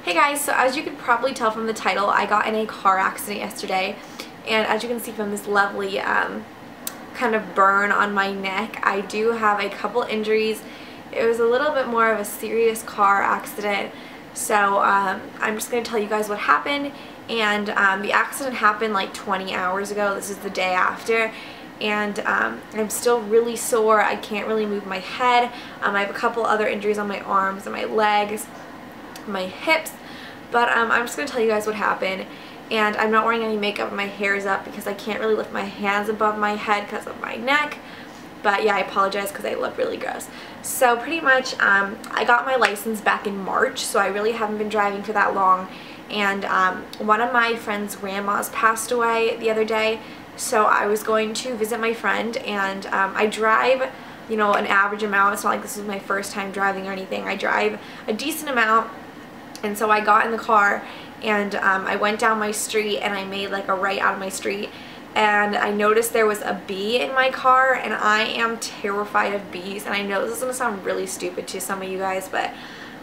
Hey guys, so as you can probably tell from the title, I got in a car accident yesterday, and as you can see from this lovely kind of burn on my neck, I do have a couple injuries. It was a little bit more of a serious car accident, so I'm just going to tell you guys what happened. And the accident happened like 20 hours ago. This is the day after, and I'm still really sore. I can't really move my head. I have a couple other injuries on my arms and my legs, my hips, but I'm just going to tell you guys what happened. And I'm not wearing any makeup and my hair is up because I can't really lift my hands above my head because of my neck. But yeah, I apologize because I look really gross. So pretty much I got my license back in March, so I really haven't been driving for that long. And one of my friend's grandmas passed away the other day, so I was going to visit my friend, and I drive, you know, an average amount. It's not like this is my first time driving or anything. I drive a decent amount, and so I got in the car and I went down my street and I made like a right out of my street, and I noticed there was a bee in my car, and I am terrified of bees. And I know this is going to sound really stupid to some of you guys, but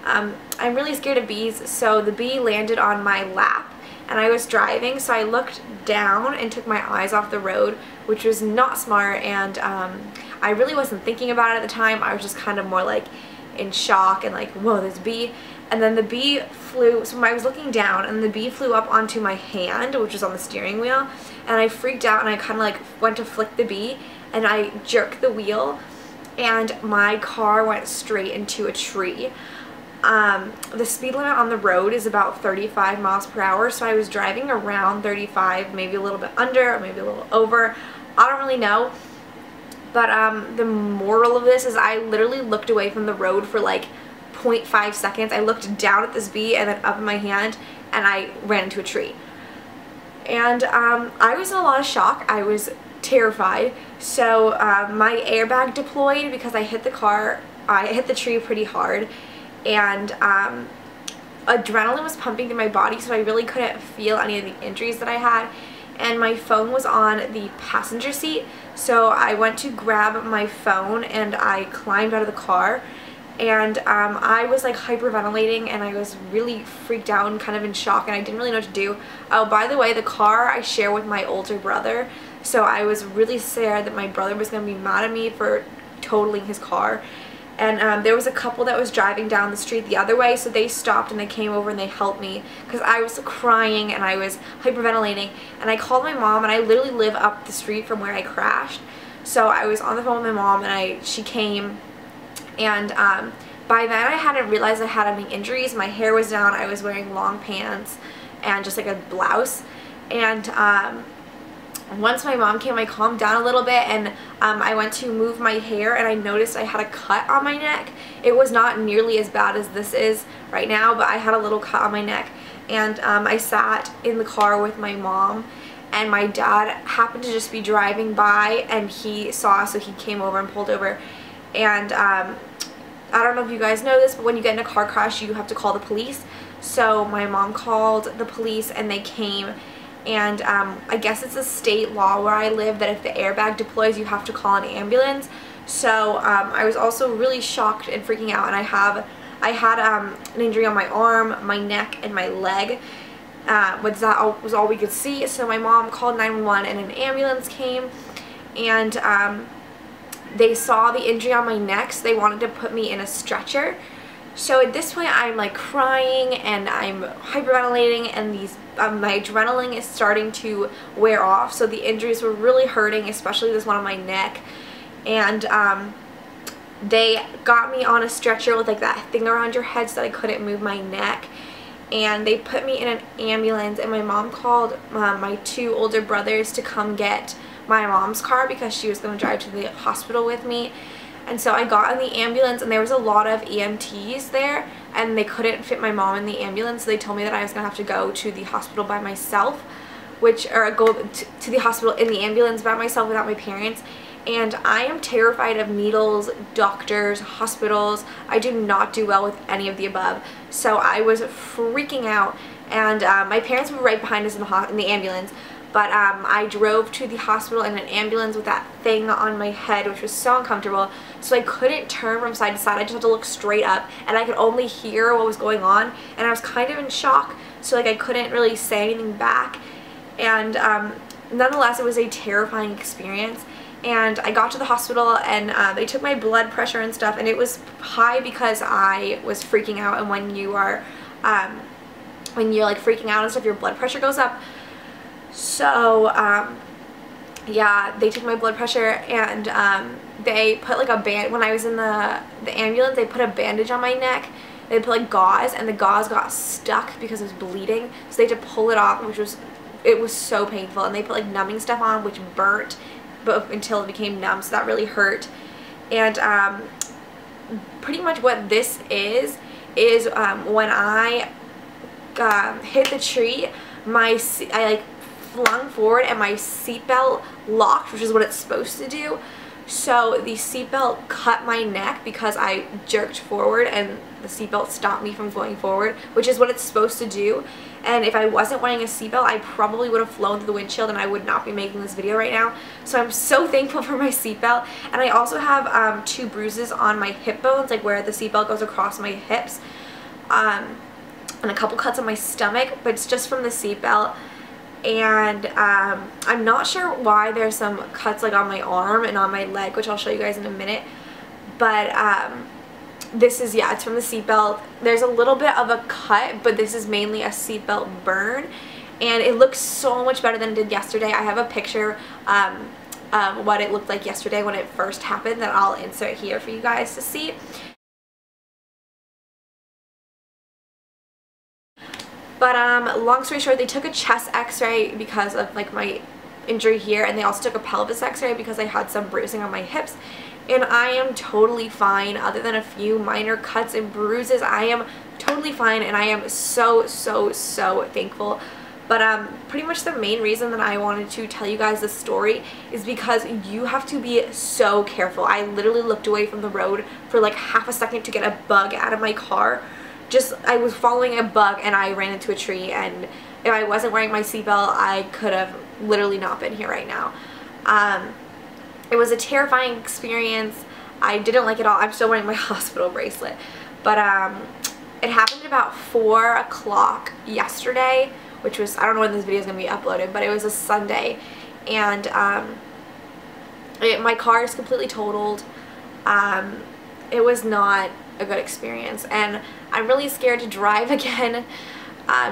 I'm really scared of bees. So the bee landed on my lap and I was driving, so I looked down and took my eyes off the road, which was not smart. And I really wasn't thinking about it at the time. I was just kind of more like in shock and like, whoa, there's a bee. And then the bee flew, so I was looking down and the bee flew up onto my hand, which was on the steering wheel, and I freaked out and I kind of like went to flick the bee and I jerked the wheel and my car went straight into a tree. The speed limit on the road is about 35 miles per hour, so I was driving around 35, maybe a little bit under, or maybe a little over. I don't really know. But the moral of this is I literally looked away from the road for like 0.5 seconds. I looked down at this bee and then up in my hand, and I ran into a tree. And I was in a lot of shock. I was terrified. So my airbag deployed because I hit the tree pretty hard. And adrenaline was pumping through my body, so I really couldn't feel any of the injuries that I had. And my phone was on the passenger seat, so I went to grab my phone and I climbed out of the car, and I was like hyperventilating and I was really freaked out and kind of in shock, and I didn't really know what to do. Oh, by the way, the car I share with my older brother, so I was really scared that my brother was going to be mad at me for totaling his car. And there was a couple that was driving down the street the other way, so they stopped and they came over and they helped me because I was crying and I was hyperventilating. And I called my mom, and I literally live up the street from where I crashed. So I was on the phone with my mom, and she came, and by then I hadn't realized I had any injuries. My hair was down, I was wearing long pants and just like a blouse. And once my mom came, I calmed down a little bit, and I went to move my hair and I noticed I had a cut on my neck. It was not nearly as bad as this is right now, but I had a little cut on my neck. And I sat in the car with my mom, and my dad happened to just be driving by and he saw, so he came over and pulled over. And I don't know if you guys know this, but when you get in a car crash you have to call the police. So my mom called the police and they came. And I guess it's a state law where I live that if the airbag deploys you have to call an ambulance. So I was also really shocked and freaking out, and I had an injury on my arm, my neck, and my leg. That was all we could see. So my mom called 911 and an ambulance came, and they saw the injury on my neck, so they wanted to put me in a stretcher. So at this point I'm like crying and I'm hyperventilating, and my adrenaline is starting to wear off, so the injuries were really hurting, especially this one on my neck. And they got me on a stretcher with like that thing around your head so that I couldn't move my neck, and they put me in an ambulance. And my mom called my two older brothers to come get my mom's car because she was going to drive to the hospital with me. And so I got in the ambulance, and there was a lot of EMTs there, and they couldn't fit my mom in the ambulance, so they told me that I was going to have to go to the hospital by myself, or go to the hospital in the ambulance by myself without my parents. And I am terrified of needles, doctors, hospitals. I do not do well with any of the above. So I was freaking out, and my parents were right behind us in the ambulance, but I drove to the hospital in an ambulance with that thing on my head, which was so uncomfortable. So I couldn't turn from side to side. I just had to look straight up, and I could only hear what was going on, and I was kind of in shock, so like I couldn't really say anything back. And nonetheless, it was a terrifying experience. And I got to the hospital, and they took my blood pressure and stuff, and it was high because I was freaking out. And when you are when you're like freaking out and stuff, your blood pressure goes up. So yeah, they took my blood pressure, and they put like a band, when I was in the ambulance, they put a bandage on my neck. They put like gauze, and the gauze got stuck because it was bleeding, so they had to pull it off, it was so painful. And they put like numbing stuff on, which burnt but until it became numb, so that really hurt. And pretty much what this is when I hit the tree, I like flung forward and my seatbelt locked, which is what it's supposed to do. So the seatbelt cut my neck because I jerked forward, and the seatbelt stopped me from going forward, which is what it's supposed to do. And if I wasn't wearing a seatbelt, I probably would have flown through the windshield, and I would not be making this video right now. So I'm so thankful for my seatbelt. And I also have 2 bruises on my hip bones, like where the seatbelt goes across my hips, and a couple cuts on my stomach, but it's just from the seatbelt. And I'm not sure why there's some cuts like on my arm and on my leg, which I'll show you guys in a minute. But this is, yeah, it's from the seatbelt. There's a little bit of a cut, but this is mainly a seatbelt burn, and it looks so much better than it did yesterday. I have a picture of what it looked like yesterday when it first happened that I'll insert here for you guys to see. But long story short, they took a chest x-ray because of like my injury here, and they also took a pelvis x-ray because I had some bruising on my hips. And I am totally fine, other than a few minor cuts and bruises. I am totally fine, and I am so thankful. But pretty much the main reason that I wanted to tell you guys this story is because you have to be so careful. I literally looked away from the road for like half a second to get a bug out of my car. I was following a bug, and I ran into a tree, and if I wasn't wearing my seatbelt, I could have literally not been here right now. It was a terrifying experience. I didn't like it all. I'm still wearing my hospital bracelet. But it happened about 4 o'clock yesterday, which was, I don't know when this video is going to be uploaded, but it was a Sunday. And my car is completely totaled. It was not a good experience, and I'm really scared to drive again.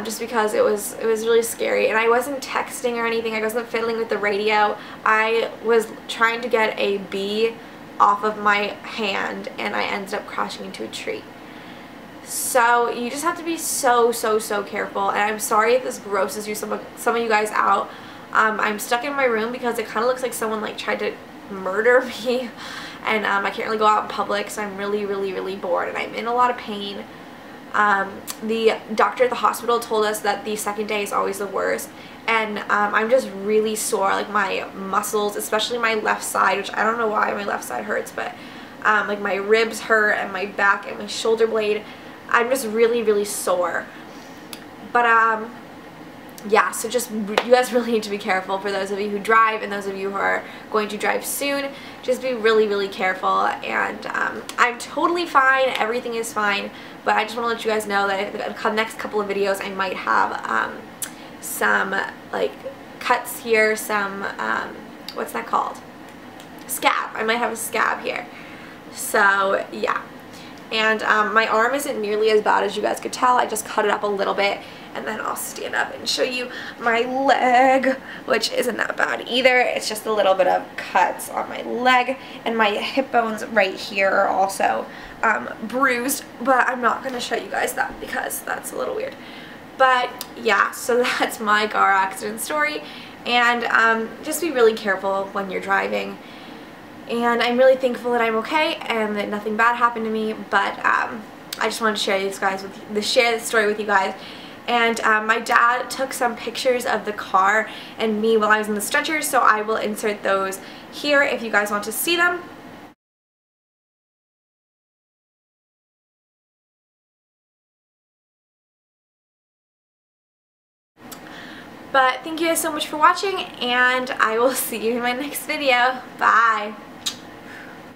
Just because it was really scary, and I wasn't texting or anything. I wasn't fiddling with the radio. I was trying to get a bee off of my hand, and I ended up crashing into a tree. So you just have to be so careful, and I'm sorry if this grosses you, some of you guys out. I'm stuck in my room because it kind of looks like someone like tried to murder me, and I can't really go out in public, so I'm really bored, and I'm in a lot of pain. The doctor at the hospital told us that the second day is always the worst, and I'm just really sore, like my muscles, especially my left side, which I don't know why my left side hurts, but like my ribs hurt, and my back and my shoulder blade. I'm just really sore. But yeah, so just, you guys really need to be careful. For those of you who drive and those of you who are going to drive soon, just be really careful. And I'm totally fine, everything is fine, but I just want to let you guys know that the next couple of videos I might have some like cuts here, some what's that called, scab. I might have a scab here. So yeah. And my arm isn't nearly as bad as you guys could tell. I just cut it up a little bit, and then I'll stand up and show you my leg, which isn't that bad either. It's just a little bit of cuts on my leg, and my hip bones right here are also bruised, but I'm not going to show you guys that because that's a little weird. But yeah, so that's my car accident story, and just be really careful when you're driving. And I'm really thankful that I'm okay and that nothing bad happened to me, but I just wanted to share this story with you guys. And my dad took some pictures of the car and me while I was in the stretcher, so I will insert those here if you guys want to see them. But thank you guys so much for watching, and I will see you in my next video. Bye!